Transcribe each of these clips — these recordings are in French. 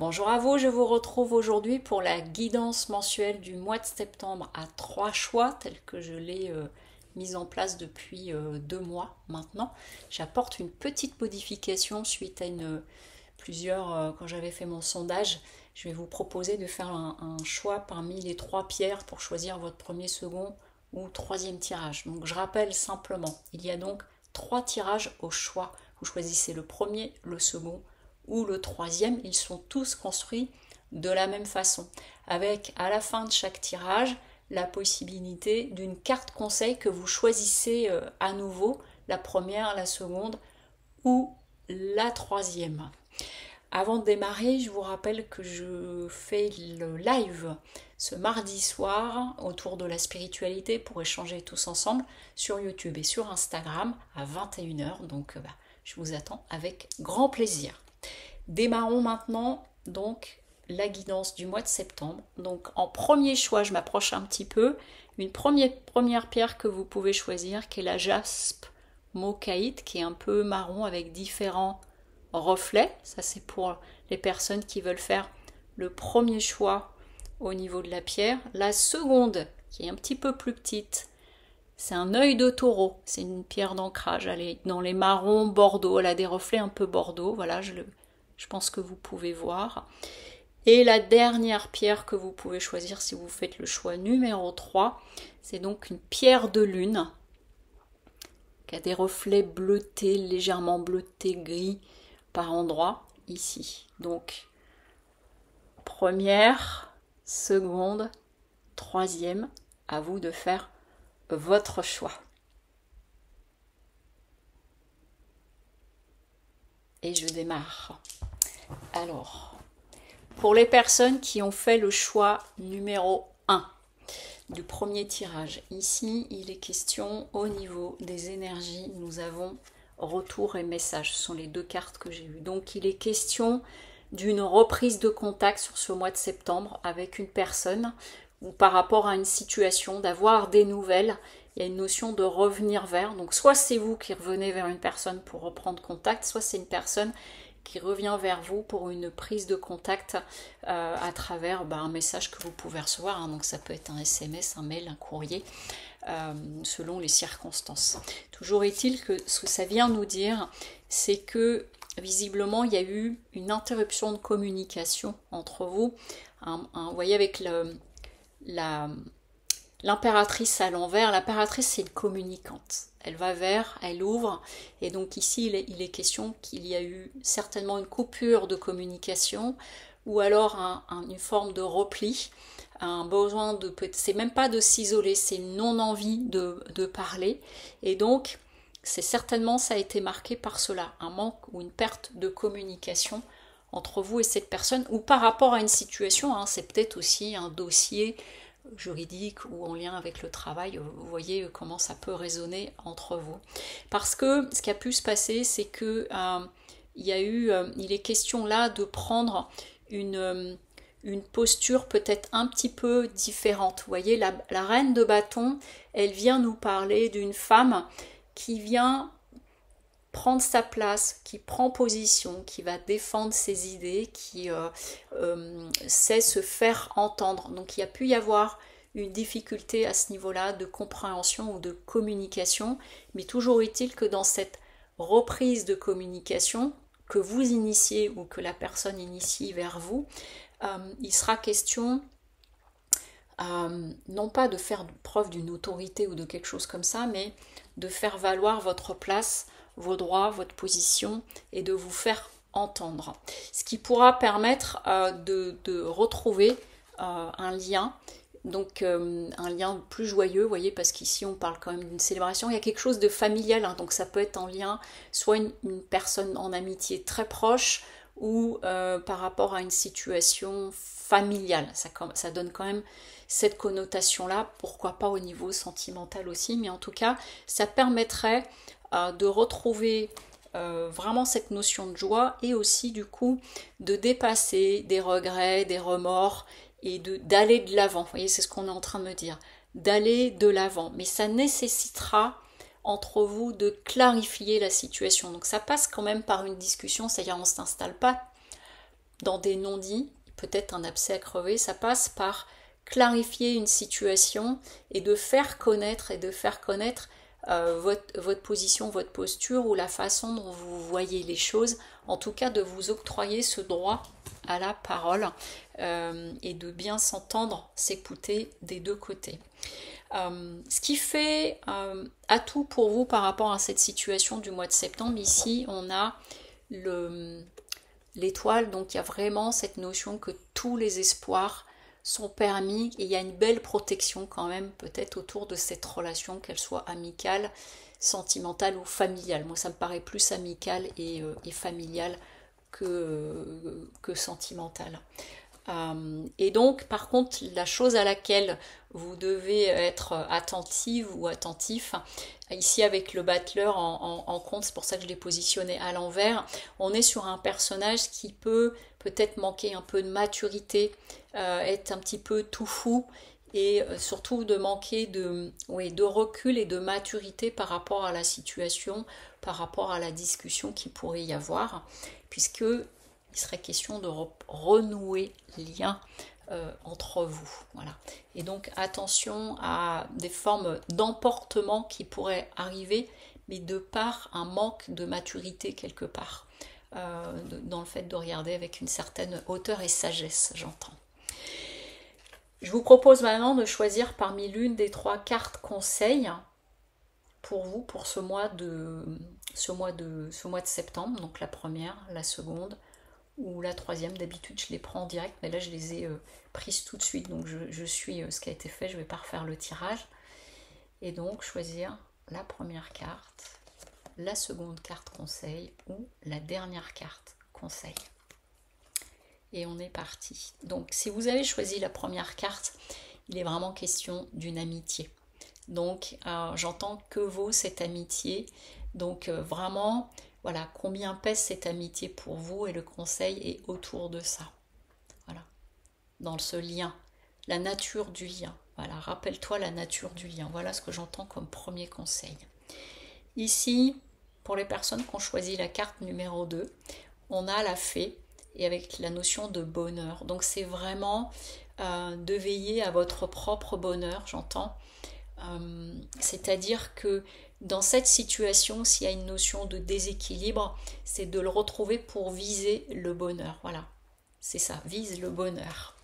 Bonjour à vous, je vous retrouve aujourd'hui pour la guidance mensuelle du mois de septembre à 3 choix, tel que je l'ai mise en place depuis 2 mois maintenant. J'apporte une petite modification suite à quand j'avais fait mon sondage. Je vais vous proposer de faire un choix parmi les 3 pierres pour choisir votre premier, second ou troisième tirage. Donc je rappelle simplement, il y a donc 3 tirages au choix. Vous choisissez le premier, le second ou le troisième, ils sont tous construits de la même façon, avec à la fin de chaque tirage la possibilité d'une carte conseil que vous choisissez à nouveau, la première, la seconde ou la troisième. Avant de démarrer, je vous rappelle que je fais le live ce mardi soir autour de la spiritualité pour échanger tous ensemble sur YouTube et sur Instagram à 21h. Donc je vous attends avec grand plaisir. Démarrons maintenant donc la guidance du mois de septembre. Donc en premier choix, je m'approche un petit peu. Une première pierre que vous pouvez choisir qui est la jaspe mochaïte, qui est un peu marron avec différents reflets. Ça c'est pour les personnes qui veulent faire le premier choix au niveau de la pierre. La seconde, qui est un petit peu plus petite, c'est un œil de taureau. C'est une pierre d'ancrage. Elle est dans les marrons bordeaux. Elle a des reflets un peu bordeaux. Voilà, je pense que vous pouvez voir. Et la dernière pierre que vous pouvez choisir si vous faites le choix numéro 3, c'est donc une pierre de lune qui a des reflets bleutés, légèrement bleutés, gris par endroits ici. Donc, première, seconde, troisième, à vous de faire votre choix. Et je démarre. Alors, pour les personnes qui ont fait le choix numéro 1 du premier tirage, ici il est question au niveau des énergies, nous avons retour et message, ce sont les 2 cartes que j'ai eues. Donc il est question d'une reprise de contact sur ce mois de septembre avec une personne ou par rapport à une situation, d'avoir des nouvelles. Il y a une notion de revenir vers, donc soit c'est vous qui revenez vers une personne pour reprendre contact, soit c'est une personne qui revient vers vous pour une prise de contact à travers un message que vous pouvez recevoir. Hein. Donc ça peut être un SMS, un mail, un courrier, selon les circonstances. Toujours est-il que ce que ça vient nous dire, c'est que visiblement il y a eu une interruption de communication entre vous. Vous voyez avec l'impératrice à l'envers, l'impératrice c'est une communicante. Elle va vers, elle ouvre, et donc ici il est question qu'il y a eu certainement une coupure de communication, ou alors une forme de repli, un besoin de, c'est même pas de s'isoler, c'est une non-envie de parler, et donc c'est certainement, ça a été marqué par cela, un manque ou une perte de communication entre vous et cette personne, ou par rapport à une situation, hein, c'est peut-être aussi un dossier juridique ou en lien avec le travail, vous voyez comment ça peut résonner entre vous. Parce que ce qui a pu se passer, c'est que il est question là de prendre une posture peut-être un petit peu différente. Vous voyez, la reine de bâton, elle vient nous parler d'une femme qui vient prendre sa place, qui prend position, qui va défendre ses idées, qui sait se faire entendre. Donc il y a pu y avoir une difficulté à ce niveau-là de compréhension ou de communication, mais toujours est-il que dans cette reprise de communication que vous initiez ou que la personne initie vers vous, il sera question non pas de faire preuve d'une autorité ou de quelque chose comme ça, mais de faire valoir votre place, vos droits, votre position et de vous faire entendre. Ce qui pourra permettre de retrouver un lien, donc un lien plus joyeux, vous voyez, parce qu'ici on parle quand même d'une célébration, il y a quelque chose de familial, hein, donc ça peut être en lien, soit une personne en amitié très proche, ou par rapport à une situation familiale. Ça donne quand même cette connotation-là, pourquoi pas au niveau sentimental aussi, mais en tout cas, ça permettrait de retrouver vraiment cette notion de joie et aussi du coup de dépasser des regrets, des remords et d'aller de l'avant. Vous voyez, c'est ce qu'on est en train de me dire, d'aller de l'avant. Mais ça nécessitera entre vous de clarifier la situation. Donc ça passe quand même par une discussion, c'est-à-dire on ne s'installe pas dans des non-dits, peut-être un abcès à crever, ça passe par clarifier une situation et de faire connaître votre position, votre posture ou la façon dont vous voyez les choses, en tout cas de vous octroyer ce droit à la parole et de bien s'entendre, s'écouter des deux côtés. Ce qui fait atout pour vous par rapport à cette situation du mois de septembre, ici on a l'étoile, donc il y a vraiment cette notion que tous les espoirs sont permis et il y a une belle protection quand même peut-être autour de cette relation, qu'elle soit amicale, sentimentale ou familiale. Moi ça me paraît plus amicale et familiale que sentimentale. Et donc par contre la chose à laquelle vous devez être attentive ou attentif, ici avec le battleur en compte, c'est pour ça que je l'ai positionné à l'envers, on est sur un personnage qui peut peut-être manquer un peu de maturité, être un petit peu tout fou et surtout de manquer de recul et de maturité par rapport à la situation, par rapport à la discussion qu'il pourrait y avoir, puisque il serait question de renouer lien entre vous. Voilà. Et donc attention à des formes d'emportement qui pourraient arriver, mais de par un manque de maturité quelque part, dans le fait de regarder avec une certaine hauteur et sagesse, j'entends. Je vous propose maintenant de choisir parmi l'une des 3 cartes conseils pour vous, pour ce mois de septembre, donc la première, la seconde, ou la 3e. D'habitude je les prends en direct, mais là je les ai prises tout de suite, donc je suis ce qui a été fait, je ne vais pas refaire le tirage. Et donc choisir la première carte, la seconde carte conseil ou la dernière carte conseil. Et on est parti. Donc si vous avez choisi la première carte, il est vraiment question d'une amitié. Donc j'entends que vaut cette amitié, donc vraiment voilà, combien pèse cette amitié pour vous, et le conseil est autour de ça. Voilà, dans ce lien, la nature du lien. Voilà, rappelle-toi la nature du lien. Voilà ce que j'entends comme premier conseil. Ici, pour les personnes qui ont choisi la carte numéro 2, on a la fée et avec la notion de bonheur. Donc c'est vraiment de veiller à votre propre bonheur, j'entends. C'est-à-dire que dans cette situation, s'il y a une notion de déséquilibre, c'est de le retrouver pour viser le bonheur. Voilà, c'est ça, vise le bonheur.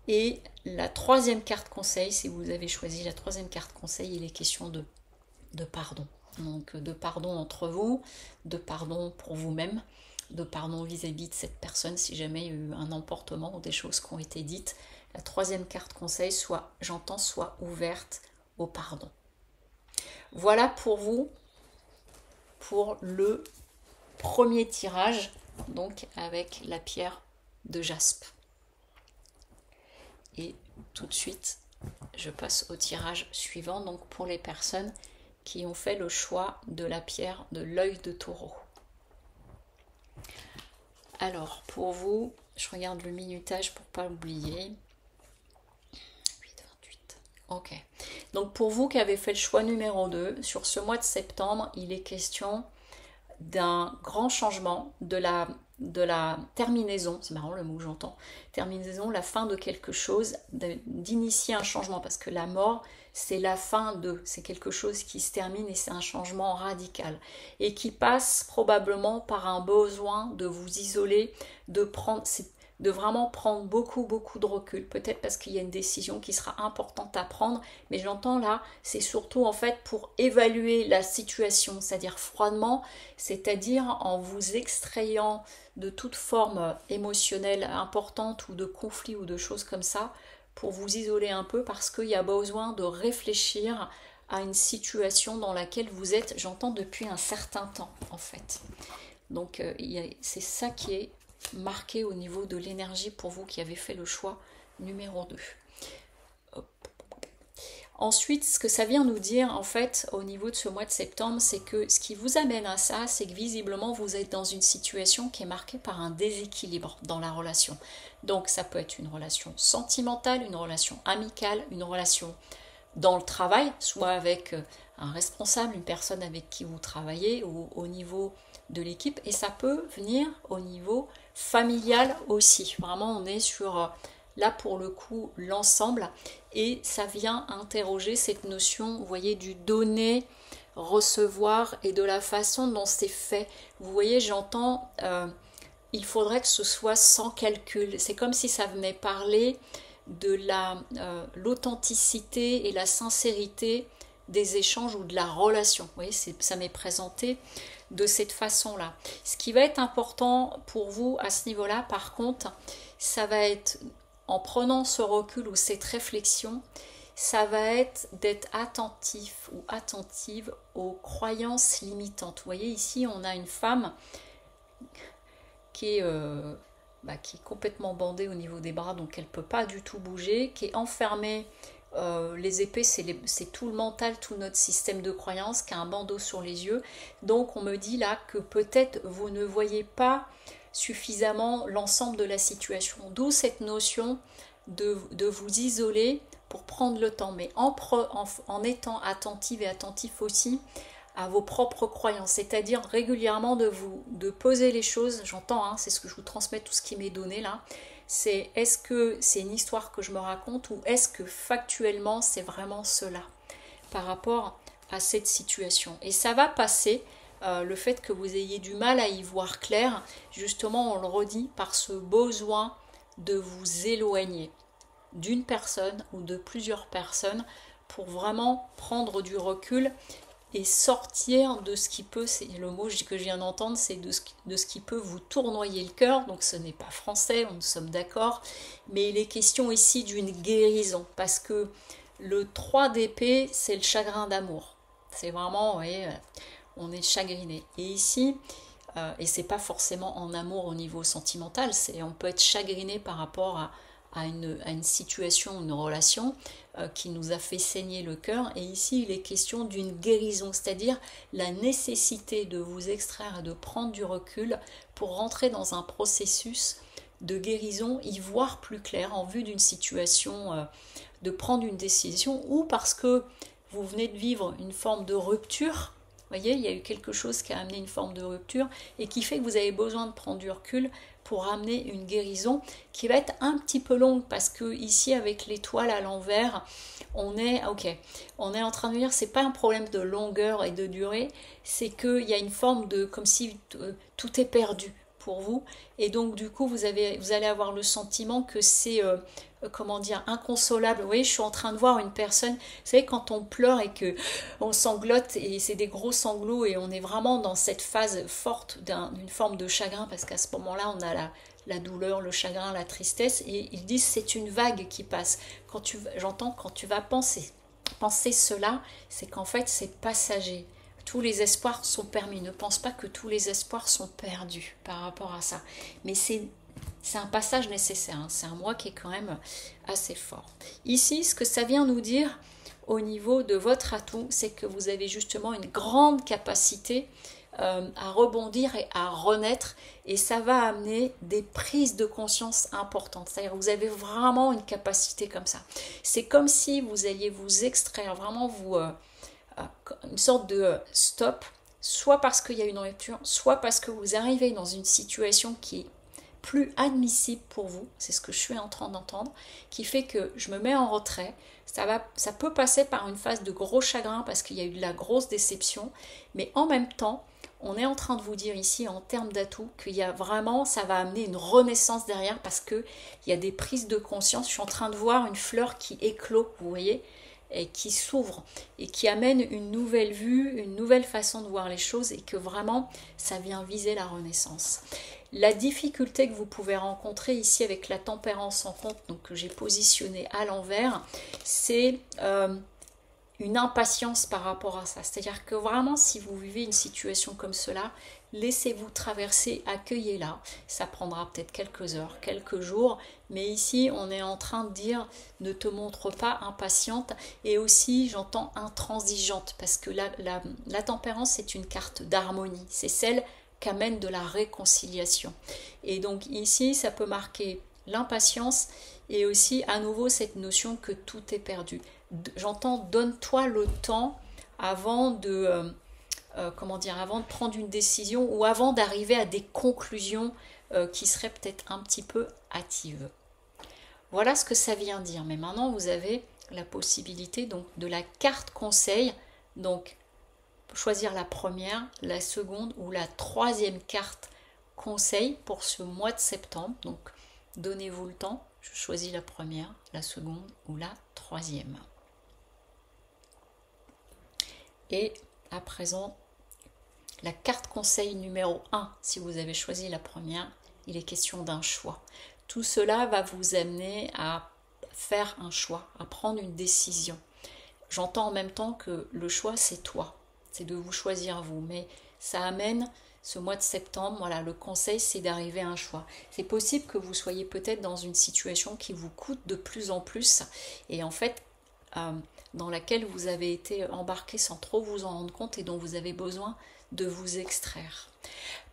Et la 3e carte conseil, si vous avez choisi la 3e carte conseil, il est question de pardon. Donc de pardon entre vous, de pardon pour vous-même, de pardon vis-à-vis de cette personne si jamais il y a eu un emportement ou des choses qui ont été dites. La 3e carte conseil, j'entends, soit ouverte au pardon. Voilà pour vous, pour le premier tirage, donc avec la pierre de jaspe. Et tout de suite, je passe au tirage suivant, donc pour les personnes qui ont fait le choix de la pierre de l'œil de taureau. Alors, pour vous, je regarde le minutage pour ne pas l'oublier. 8h28. Ok. Donc, pour vous qui avez fait le choix numéro 2, sur ce mois de septembre, il est question d'un grand changement, de la terminaison, c'est marrant le mot que j'entends, terminaison, la fin de quelque chose, d'initier un changement, parce que la mort, c'est la fin c'est quelque chose qui se termine et c'est un changement radical, et qui passe probablement par un besoin de vous isoler, de vraiment prendre beaucoup de recul, peut-être parce qu'il y a une décision qui sera importante à prendre, mais j'entends là, c'est surtout en fait pour évaluer la situation, c'est-à-dire froidement, c'est-à-dire en vous extrayant de toute forme émotionnelle importante ou de conflit ou de choses comme ça, pour vous isoler un peu parce qu'il y a besoin de réfléchir à une situation dans laquelle vous êtes, j'entends, depuis un certain temps en fait. Donc c'est ça qui est marqué au niveau de l'énergie pour vous qui avez fait le choix numéro 2. Ensuite, ce que ça vient nous dire en fait au niveau de ce mois de septembre, c'est que ce qui vous amène à ça, c'est que visiblement vous êtes dans une situation qui est marquée par un déséquilibre dans la relation. Donc ça peut être une relation sentimentale, une relation amicale, une relation dans le travail, soit avec un responsable, une personne avec qui vous travaillez, ou au niveau de l'équipe, et ça peut venir au niveau familial aussi. Vraiment, on est sur, là pour le coup, l'ensemble, et ça vient interroger cette notion, vous voyez, du donner, recevoir, et de la façon dont c'est fait. Vous voyez, j'entends, il faudrait que ce soit sans calcul. C'est comme si ça venait parler de l'authenticité et la sincérité des échanges ou de la relation. Vous voyez, ça m'est présenté de cette façon-là. Ce qui va être important pour vous à ce niveau-là, par contre, ça va être, en prenant ce recul ou cette réflexion, ça va être d'être attentif ou attentive aux croyances limitantes. Vous voyez, ici, on a une femme qui est complètement bandée au niveau des bras, donc elle ne peut pas du tout bouger, qui est enfermée. Les épées, c'est tout le mental, tout notre système de croyance, qui a un bandeau sur les yeux. Donc on me dit là que peut-être vous ne voyez pas suffisamment l'ensemble de la situation. D'où cette notion de vous isoler pour prendre le temps, mais en étant attentive et attentif aussi à vos propres croyances, c'est-à-dire régulièrement de poser les choses. J'entends, hein, c'est ce que je vous transmets, tout ce qui m'est donné là. C'est est-ce que c'est une histoire que je me raconte ou est-ce que factuellement c'est vraiment cela par rapport à cette situation. Et ça va passer, le fait que vous ayez du mal à y voir clair, justement on le redit, par ce besoin de vous éloigner d'une personne ou de plusieurs personnes pour vraiment prendre du recul et sortir de ce qui peut, c'est le mot que je viens d'entendre, c'est de ce qui peut vous tournoyer le cœur. Donc ce n'est pas français, nous sommes d'accord, mais il est question ici d'une guérison, parce que le 3 d'épée, c'est le chagrin d'amour. C'est vraiment, vous voyez, on est chagriné. Et ici, et c'est pas forcément en amour au niveau sentimental, on peut être chagriné par rapport à une situation, une relation qui nous a fait saigner le cœur. Et ici, il est question d'une guérison, c'est-à-dire la nécessité de vous extraire et de prendre du recul pour rentrer dans un processus de guérison, y voir plus clair en vue d'une situation, de prendre une décision, ou parce que vous venez de vivre une forme de rupture. Vous voyez, il y a eu quelque chose qui a amené une forme de rupture et qui fait que vous avez besoin de prendre du recul pour amener une guérison qui va être un petit peu longue, parce que ici avec l'étoile à l'envers, on est en train de dire, c'est pas un problème de longueur et de durée, c'est qu'il y a une forme de, comme si tout est perdu pour vous, et donc du coup vous allez avoir le sentiment que c'est inconsolable. Vous voyez, je suis en train de voir une personne, vous savez, quand on pleure et que on sanglote, et c'est des gros sanglots, et on est vraiment dans cette phase forte d'une forme de chagrin, parce qu'à ce moment-là on a la douleur, le chagrin, la tristesse, et ils disent c'est une vague qui passe. Quand tu vas penser cela, c'est qu'en fait c'est passager. Tous les espoirs sont permis. Ne pense pas que tous les espoirs sont perdus par rapport à ça. Mais c'est un passage nécessaire. Hein. C'est un moi qui est quand même assez fort. Ici, ce que ça vient nous dire au niveau de votre atout, c'est que vous avez justement une grande capacité à rebondir et à renaître. Et ça va amener des prises de conscience importantes. C'est-à-dire que vous avez vraiment une capacité comme ça. C'est comme si vous alliez vous extraire, vraiment une sorte de stop, soit parce qu'il y a une rupture, soit parce que vous arrivez dans une situation qui est plus admissible pour vous, c'est ce que je suis en train d'entendre, qui fait que je me mets en retrait. Ça peut passer par une phase de gros chagrin parce qu'il y a eu de la grosse déception, mais en même temps, on est en train de vous dire ici en termes d'atout qu'il y a vraiment, ça va amener une renaissance derrière, parce qu'il y a des prises de conscience. Je suis en train de voir une fleur qui éclot, vous voyez, et qui s'ouvre et qui amène une nouvelle vue, une nouvelle façon de voir les choses, et que vraiment ça vient viser la renaissance. La difficulté que vous pouvez rencontrer ici avec la tempérance en compte, donc que j'ai positionné à l'envers, c'est une impatience par rapport à ça. C'est-à-dire que vraiment, si vous vivez une situation comme cela, laissez-vous traverser, accueillez-la. Ça prendra peut-être quelques heures, quelques jours, mais ici, on est en train de dire ne te montre pas impatiente, et aussi, j'entends intransigeante, parce que la tempérance, c'est une carte d'harmonie. C'est celle qu'amène de la réconciliation. Et donc ici, ça peut marquer l'impatience et aussi à nouveau cette notion que tout est perdu. J'entends donne-toi le temps avant comment dire, avant de prendre une décision ou avant d'arriver à des conclusions qui seraient peut-être un petit peu hâtives. Voilà ce que ça vient dire. Mais maintenant, vous avez la possibilité donc de la carte conseil, donc choisir la première, la seconde ou la troisième carte conseil pour ce mois de septembre. Donc, donnez-vous le temps. Je choisis la première, la seconde ou la troisième. Et à présent, la carte conseil numéro 1, si vous avez choisi la première, il est question d'un choix. Tout cela va vous amener à faire un choix, à prendre une décision. J'entends en même temps que le choix, c'est toi. C'est de vous choisir vous. Mais ça amène ce mois de septembre, voilà, le conseil, c'est d'arriver à un choix. C'est possible que vous soyez peut-être dans une situation qui vous coûte de plus en plus et en fait, dans laquelle vous avez été embarqué sans trop vous en rendre compte et dont vous avez besoin de vous extraire.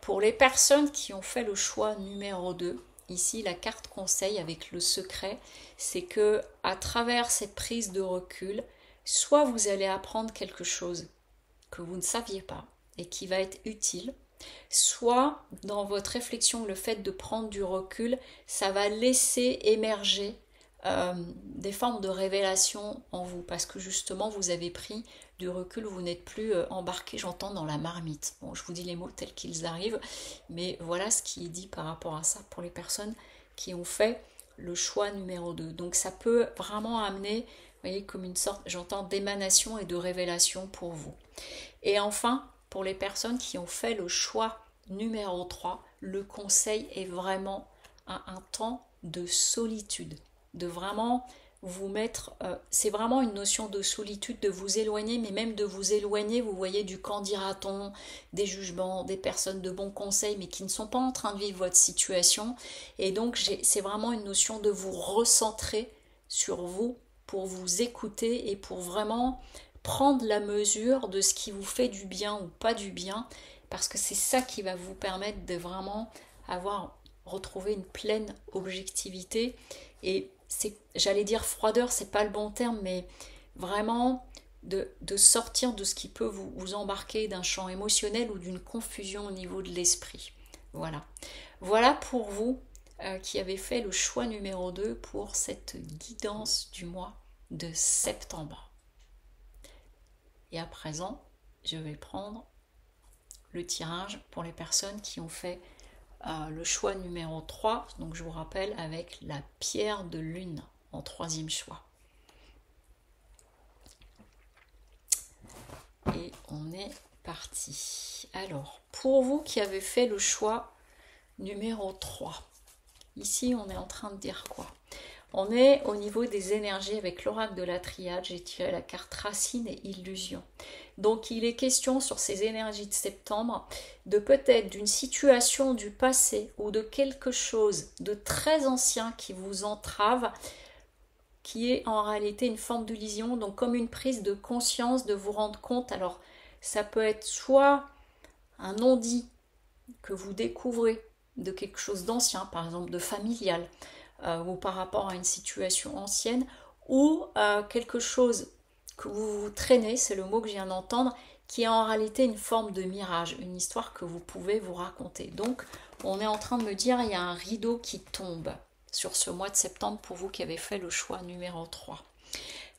Pour les personnes qui ont fait le choix numéro 2, ici la carte conseil avec le secret, c'est que à travers cette prise de recul, soit vous allez apprendre quelque chose que vous ne saviez pas et qui va être utile, soit dans votre réflexion, le fait de prendre du recul, ça va laisser émerger des formes de révélation en vous, parce que justement vous avez pris du recul, vous n'êtes plus embarqué, j'entends, dans la marmite. Bon, je vous dis les mots tels qu'ils arrivent, mais voilà ce qui est dit par rapport à ça pour les personnes qui ont fait le choix numéro 2. Donc ça peut vraiment amener, vous voyez, comme une sorte, j'entends, d'émanation et de révélation pour vous. Et enfin, pour les personnes qui ont fait le choix numéro 3, le conseil est vraiment un temps de solitude, de vraiment vous mettre, c'est vraiment une notion de solitude, de vous éloigner, mais même de vous éloigner, vous voyez, du qu'en dira-t-on, des jugements, des personnes de bons conseils, mais qui ne sont pas en train de vivre votre situation. Et donc, c'est vraiment une notion de vous recentrer sur vous pour vous écouter et pour vraiment prendre la mesure de ce qui vous fait du bien ou pas du bien, parce que c'est ça qui va vous permettre de vraiment retrouver une pleine objectivité. Et j'allais dire froideur, c'est pas le bon terme, mais vraiment de sortir de ce qui peut vous embarquer d'un champ émotionnel ou d'une confusion au niveau de l'esprit. Voilà pour vous qui avez fait le choix numéro 2 pour cette guidance du mois de septembre. Et à présent, je vais prendre le tirage pour les personnes qui ont fait le choix numéro 3. Donc je vous rappelle, avec la pierre de lune en troisième choix. Et on est parti. Alors, pour vous qui avez fait le choix numéro 3, ici on est en train de dire quoi? On est au niveau des énergies avec l'oracle de la triade. J'ai tiré la carte racine et illusion. Donc il est question sur ces énergies de septembre de peut-être d'une situation du passé ou de quelque chose de très ancien qui vous entrave, qui est en réalité une forme d'illusion, donc comme une prise de conscience, de vous rendre compte. Alors ça peut être soit un non-dit que vous découvrez de quelque chose d'ancien, par exemple de familial, ou par rapport à une situation ancienne, ou quelque chose que vous traînez, c'est le mot que je viens d'entendre, qui est en réalité une forme de mirage, une histoire que vous pouvez vous raconter. Donc on est en train de me dire, il y a un rideau qui tombe sur ce mois de septembre pour vous qui avez fait le choix numéro 3.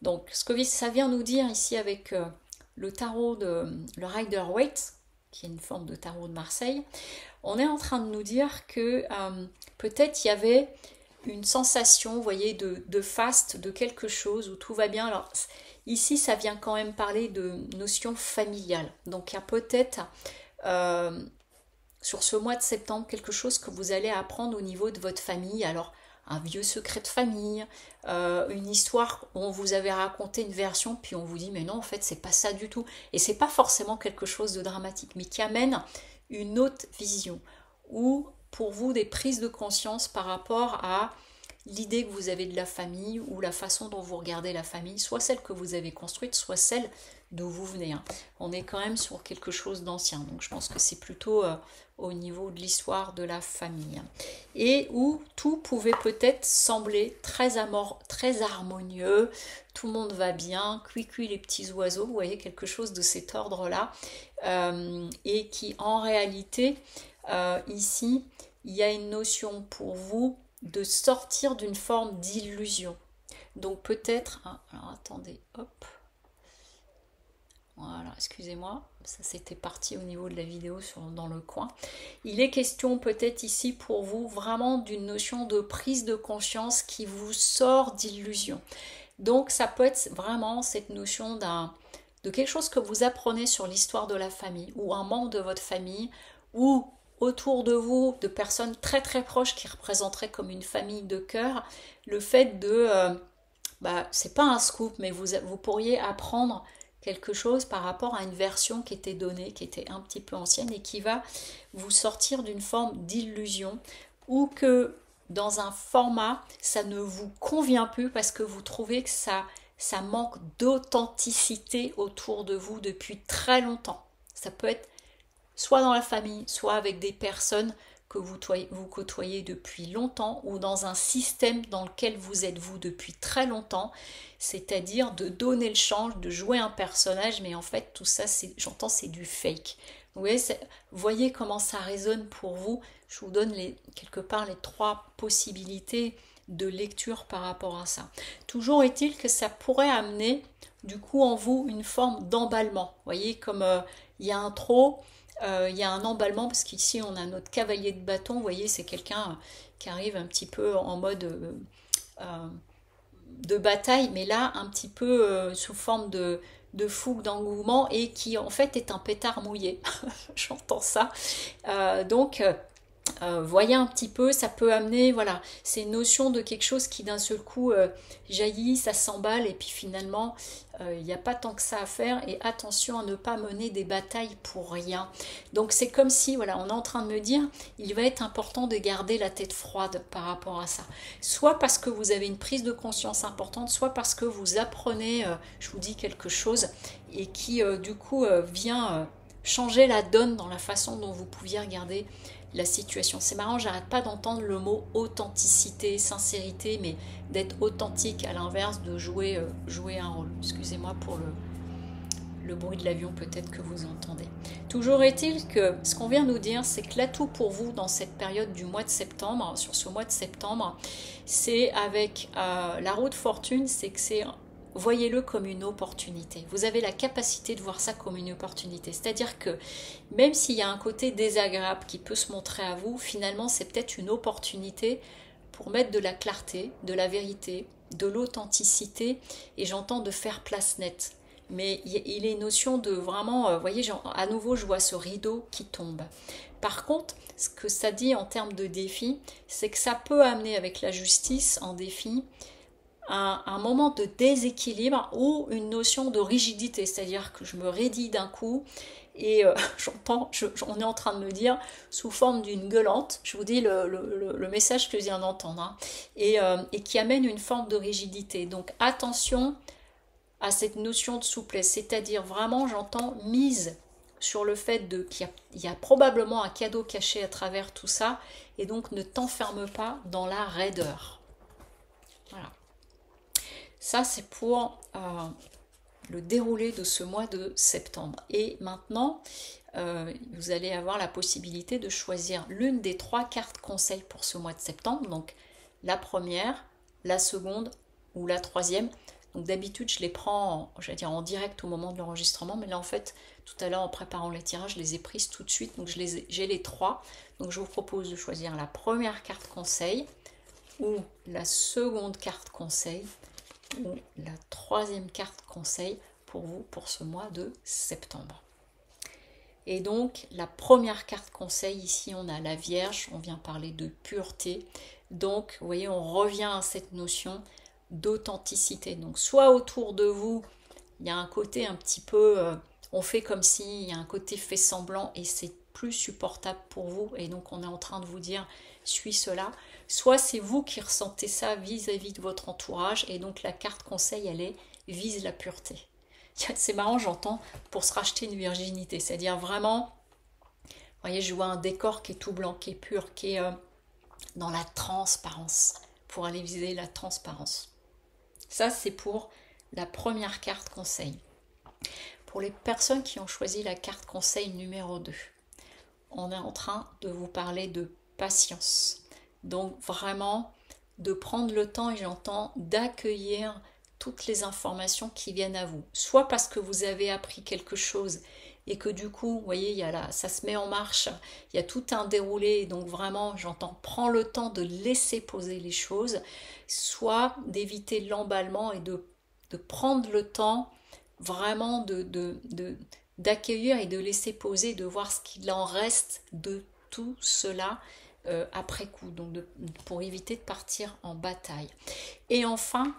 Donc ce que ça vient nous dire ici avec le tarot le Rider-Waite, qui est une forme de tarot de Marseille, on est en train de nous dire que peut-être il y avait une sensation, vous voyez, de faste, de quelque chose où tout va bien. Alors ici, ça vient quand même parler de notion familiale. Donc il y a peut-être sur ce mois de septembre quelque chose que vous allez apprendre au niveau de votre famille. Alors un vieux secret de famille, une histoire où on vous avait raconté une version, puis on vous dit mais non, en fait c'est pas ça du tout. Et c'est pas forcément quelque chose de dramatique, mais qui amène une autre vision, ou pour vous des prises de conscience par rapport à l'idée que vous avez de la famille ou la façon dont vous regardez la famille, soit celle que vous avez construite, soit celle d'où vous venez. Hein. On est quand même sur quelque chose d'ancien, donc je pense que c'est plutôt au niveau de l'histoire de la famille. Et où tout pouvait peut-être sembler très harmonieux, tout le monde va bien, cuit les petits oiseaux, vous voyez, quelque chose de cet ordre-là, et qui en réalité, ici, il y a une notion pour vous de sortir d'une forme d'illusion. Donc peut-être, alors attendez, hop, voilà, excusez-moi, ça c'était parti au niveau de la vidéo dans le coin. Il est question peut-être ici pour vous vraiment d'une notion de prise de conscience qui vous sort d'illusion. Donc ça peut être vraiment cette notion de quelque chose que vous apprenez sur l'histoire de la famille ou un membre de votre famille ou autour de vous de personnes très très proches qui représenteraient comme une famille de cœur, le fait de, c'est pas un scoop, mais vous pourriez apprendre quelque chose par rapport à une version qui était donnée, qui était un petit peu ancienne et qui va vous sortir d'une forme d'illusion ou que dans un format, ça ne vous convient plus parce que vous trouvez que ça manque d'authenticité autour de vous depuis très longtemps. Ça peut être soit dans la famille, soit avec des personnes que vous côtoyez depuis longtemps ou dans un système dans lequel vous êtes vous depuis très longtemps, c'est-à-dire de donner le change, de jouer un personnage, mais en fait tout ça, j'entends, c'est du fake. Vous voyez comment ça résonne pour vous. Je vous donne quelque part les 3 possibilités de lecture par rapport à ça. Toujours est-il que ça pourrait amener du coup en vous une forme d'emballement. Vous voyez comme il y a un trop, il y a un emballement parce qu'ici on a notre cavalier de bâton, vous voyez, c'est quelqu'un qui arrive un petit peu en mode de bataille, mais là un petit peu sous forme de fougue, d'engouement et qui en fait est un pétard mouillé. J'entends ça. Donc voyez un petit peu, ça peut amener, voilà, ces notions de quelque chose qui d'un seul coup jaillit, ça s'emballe et puis finalement il n'y a pas tant que ça à faire et attention à ne pas mener des batailles pour rien. Donc c'est comme si, voilà, on est en train de me dire, il va être important de garder la tête froide par rapport à ça. Soit parce que vous avez une prise de conscience importante, soit parce que vous apprenez, je vous dis quelque chose et qui du coup vient changer la donne dans la façon dont vous pouviez regarder la situation. C'est marrant, j'arrête pas d'entendre le mot authenticité, sincérité, mais d'être authentique à l'inverse de jouer un rôle. Excusez-moi pour le bruit de l'avion peut-être que vous entendez. Toujours est-il que ce qu'on vient nous dire, c'est que l'atout pour vous dans cette période du mois de septembre, sur ce mois de septembre, c'est avec la roue de fortune, c'est que c'est... Voyez-le comme une opportunité. Vous avez la capacité de voir ça comme une opportunité. C'est-à-dire que même s'il y a un côté désagréable qui peut se montrer à vous, finalement c'est peut-être une opportunité pour mettre de la clarté, de la vérité, de l'authenticité et j'entends de faire place nette. Mais il est notion de vraiment, voyez, à nouveau je vois ce rideau qui tombe. Par contre, ce que ça dit en termes de défi, c'est que ça peut amener avec la justice en défi un moment de déséquilibre ou une notion de rigidité, c'est-à-dire que je me raidis d'un coup et on est en train de me dire sous forme d'une gueulante, je vous dis le message que je viens d'entendre, hein, et qui amène une forme de rigidité. Donc attention à cette notion de souplesse, c'est-à-dire vraiment j'entends mise sur le fait qu'il y a probablement un cadeau caché à travers tout ça et donc ne t'enferme pas dans la raideur. Voilà. Ça, c'est pour le déroulé de ce mois de septembre. Et maintenant, vous allez avoir la possibilité de choisir l'une des 3 cartes conseils pour ce mois de septembre. Donc, la première, la seconde ou la troisième. Donc, d'habitude, je les prends, en direct au moment de l'enregistrement. Mais là, en fait, tout à l'heure, en préparant les tirages, je les ai prises tout de suite. Donc, j'ai les 3. Donc, je vous propose de choisir la première carte conseil ou la seconde carte conseil ou la troisième carte conseil pour vous pour ce mois de septembre. Et donc la première carte conseil, ici on a la Vierge, on vient parler de pureté. Donc vous voyez, on revient à cette notion d'authenticité. Donc soit autour de vous, il y a un côté un petit peu, on fait comme si, il y a un côté fait semblant et c'est plus supportable pour vous. Et donc on est en train de vous dire, suis cela. soit c'est vous qui ressentez ça vis-à-vis de votre entourage, et donc la carte conseil, elle est vise la pureté. C'est marrant, j'entends pour se racheter une virginité, c'est-à-dire vraiment, vous voyez, je vois un décor qui est tout blanc, qui est pur, qui est dans la transparence, pour aller viser la transparence. Ça, c'est pour la première carte conseil. Pour les personnes qui ont choisi la carte conseil numéro 2, on est en train de vous parler de patience. Donc vraiment, de prendre le temps, et j'entends, d'accueillir toutes les informations qui viennent à vous. Soit parce que vous avez appris quelque chose et que du coup, vous voyez, ça se met en marche, il y a tout un déroulé, donc vraiment, j'entends, prends le temps de laisser poser les choses, soit d'éviter l'emballement et de prendre le temps vraiment d'accueillir et de laisser poser, de voir ce qu'il en reste de tout cela après coup, donc pour éviter de partir en bataille. Et enfin,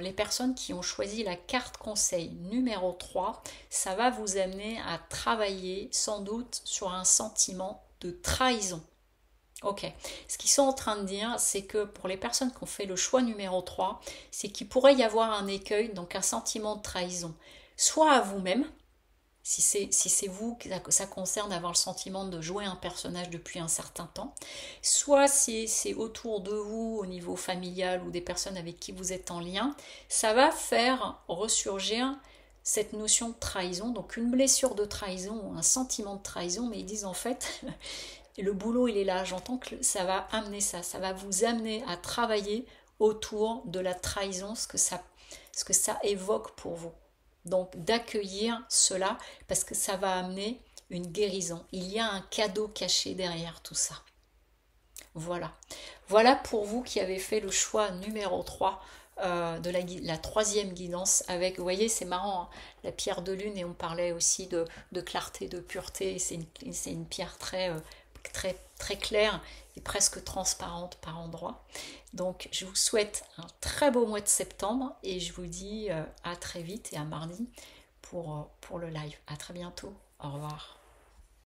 les personnes qui ont choisi la carte conseil numéro 3, ça va vous amener à travailler sans doute sur un sentiment de trahison. Ok, ce qu'ils sont en train de dire, c'est que pour les personnes qui ont fait le choix numéro 3, c'est qu'il pourrait y avoir un écueil, donc un sentiment de trahison, soit à vous-même, si c'est vous que ça concerne, avoir le sentiment de jouer un personnage depuis un certain temps, soit si c'est autour de vous au niveau familial ou des personnes avec qui vous êtes en lien, ça va faire ressurgir cette notion de trahison, donc une blessure de trahison ou un sentiment de trahison, mais ils disent en fait, le boulot il est là, j'entends que ça va amener ça va vous amener à travailler autour de la trahison, ce que ça évoque pour vous. Donc d'accueillir cela parce que ça va amener une guérison. Il y a un cadeau caché derrière tout ça. Voilà. Voilà pour vous qui avez fait le choix numéro 3 de la troisième guidance avec, vous voyez, c'est marrant, hein, la pierre de lune, et on parlait aussi de clarté, de pureté. C'est une pierre très claire et presque transparente par endroits. Donc je vous souhaite un très beau mois de septembre et je vous dis à très vite et à mardi pour le live. À très bientôt. Au revoir.